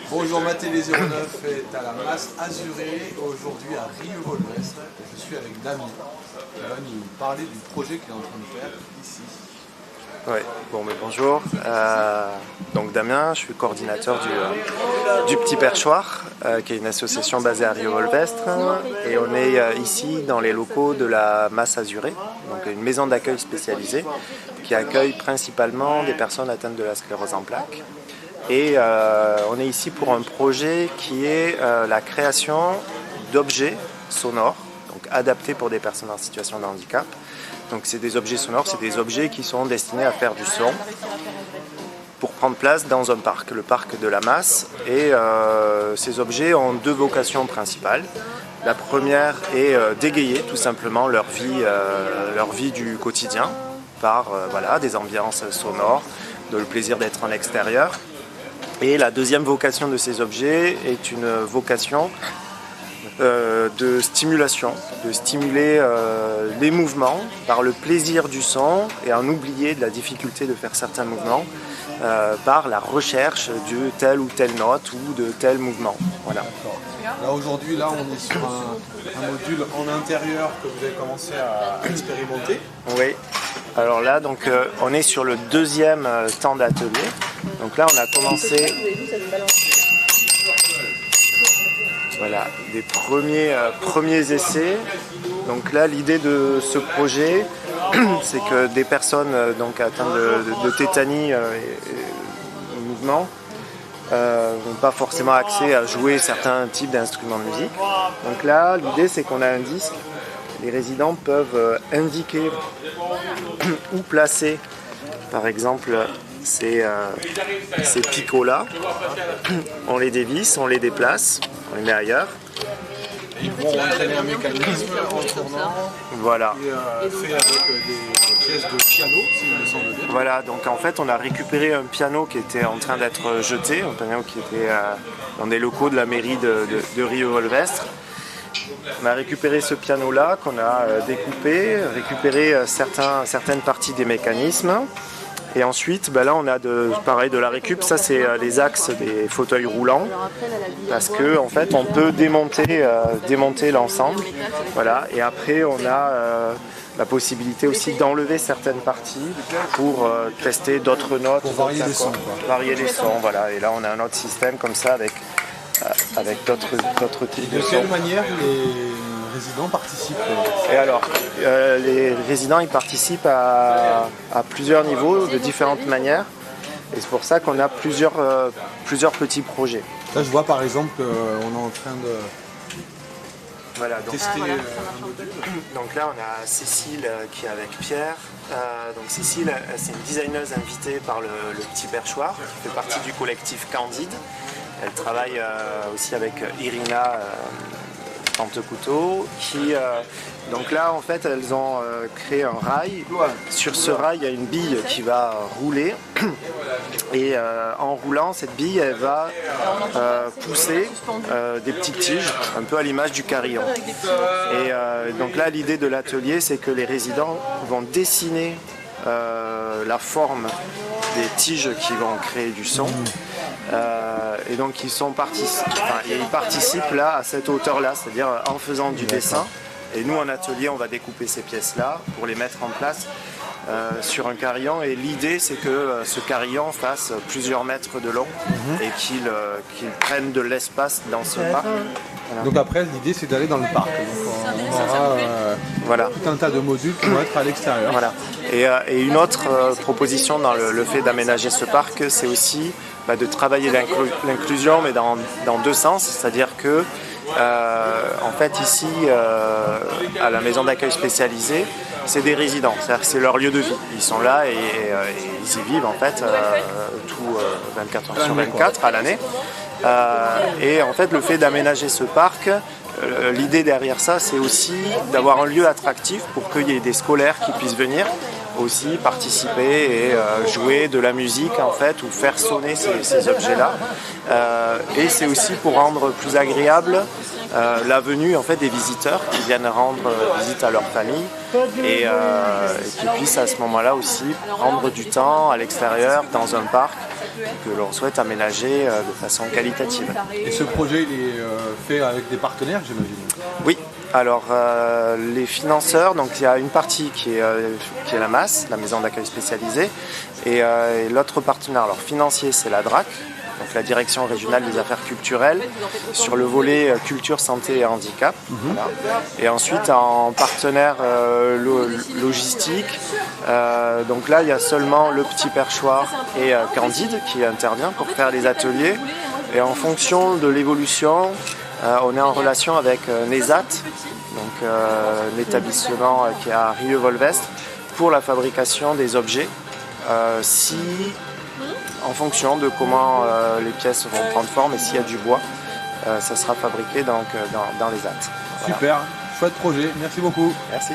Bonjour, ma télé 09 est à la masse azurée, aujourd'hui à Rieux-Volvestre. Je suis avec Damien, qui va nous parler du projet qu'il est en train de faire ici. Oui, bonjour. Donc Damien, je suis coordinateur du Petit Perchoir, qui est une association basée à Rieux-Volvestre. Et on est ici dans les locaux de la Masse Azurée, donc une maison d'accueil spécialisée qui accueille principalement des personnes atteintes de la sclérose en plaques. Et on est ici pour un projet qui est la création d'objets sonores, donc adaptés pour des personnes en situation de handicap. Donc c'est des objets sonores, c'est des objets qui sont destinés à faire du son pour prendre place dans un parc, le parc de la Masse. Et ces objets ont deux vocations principales. La première est d'égayer tout simplement leur vie du quotidien par des ambiances sonores, le plaisir d'être en extérieur. Et la deuxième vocation de ces objets est une vocation de stimulation, de stimuler les mouvements par le plaisir du son et en oublier de la difficulté de faire certains mouvements par la recherche de telle ou telle note ou de tel mouvement. Voilà. Là aujourd'hui, on est sur un module en intérieur que vous avez commencé à expérimenter. Oui. Alors là, donc, on est sur le deuxième temps d'atelier. Donc là, on a commencé des premiers essais. Donc là, l'idée de ce projet, c'est que des personnes atteintes de tétanie et mouvement n'ont pas forcément accès à jouer certains types d'instruments de musique. Donc là, l'idée, c'est qu'on a un disque. Les résidents peuvent indiquer où placer, par exemple, ces picots-là. On les dévisse, on les déplace, on les met ailleurs. Ils vont entraîner un mécanisme en tournant. Voilà. Et fait avec des pièces de piano, s'il me semble bien. Voilà, donc en fait, on a récupéré un piano qui était en train d'être jeté, un piano qui était dans des locaux de la mairie de Rieux-Volvestre. On a récupéré ce piano-là qu'on a découpé, récupéré certaines parties des mécanismes. Et ensuite, là, on a de la récup. Ça, c'est les axes des fauteuils roulants. Parce que, en fait, on peut démonter l'ensemble. Voilà. Et après, on a la possibilité aussi d'enlever certaines parties pour tester d'autres notes. Pour varier les sons. Varier les sons, voilà. Et là, on a un autre système comme ça avec d'autres types de sons. De quelle manière les résidents participent? Et alors, les résidents ils participent à plusieurs niveaux, de différentes manières. Et c'est pour ça qu'on a plusieurs petits projets. Là, je vois par exemple qu'on est en train de tester un module. Donc là, on a Cécile qui est avec Pierre. Donc Cécile, c'est une designeuse invitée par le Petit Perchoir, qui fait partie du collectif Candide. Elle travaille aussi avec Irina Pantecouteau, donc là en fait elles ont créé un rail. Sur ce rail il y a une bille qui va rouler et en roulant cette bille elle va pousser des petites tiges un peu à l'image du carillon. Et donc là l'idée de l'atelier c'est que les résidents vont dessiner la forme des tiges qui vont créer du son. Et donc ils participent là à cette hauteur-là, c'est-à-dire en faisant du dessin. Et nous en atelier, on va découper ces pièces-là pour les mettre en place sur un carillon. Et l'idée, c'est que ce carillon fasse plusieurs mètres de long et qu'il prenne de l'espace dans ce parc. Voilà. Donc après, l'idée, c'est d'aller dans le parc. Donc on aura tout un tas de modules qui vont être à l'extérieur. Voilà. Et une autre proposition dans le fait d'aménager ce parc, c'est aussi de travailler l'inclusion, mais dans deux sens. C'est-à-dire que, en fait, ici, à la maison d'accueil spécialisée, c'est des résidents. C'est-à-dire que c'est leur lieu de vie. Ils sont là et ils y vivent, en fait, tout 24 heures sur 24 à l'année. Et en fait, le fait d'aménager ce parc, l'idée derrière ça, c'est aussi d'avoir un lieu attractif pour qu'il y ait des scolaires qui puissent venir aussi participer et jouer de la musique en fait ou faire sonner ces objets-là. Et c'est aussi pour rendre plus agréable la venue en fait des visiteurs qui viennent rendre visite à leur famille et qui puissent à ce moment-là aussi prendre du temps à l'extérieur dans un parc que l'on souhaite aménager de façon qualitative. Et ce projet, il est fait avec des partenaires, j'imagine? Oui, alors les financeurs, donc il y a une partie qui est la MAS, la maison d'accueil spécialisée, et l'autre partenaire alors financier, c'est la DRAC, donc la Direction régionale des affaires culturelles, sur le volet culture, santé et handicap. Voilà. Et ensuite en partenaire logistique, donc là il y a seulement le Petit Perchoir et Candide qui intervient pour faire les ateliers. Et en fonction de l'évolution, on est en relation avec Nesat, donc un établissement qui est à Rieux-Volvestre, pour la fabrication des objets. En fonction de comment les pièces vont prendre forme et s'il y a du bois, ça sera fabriqué donc, dans les hâtes. Voilà. Super, chouette projet, merci beaucoup. Merci.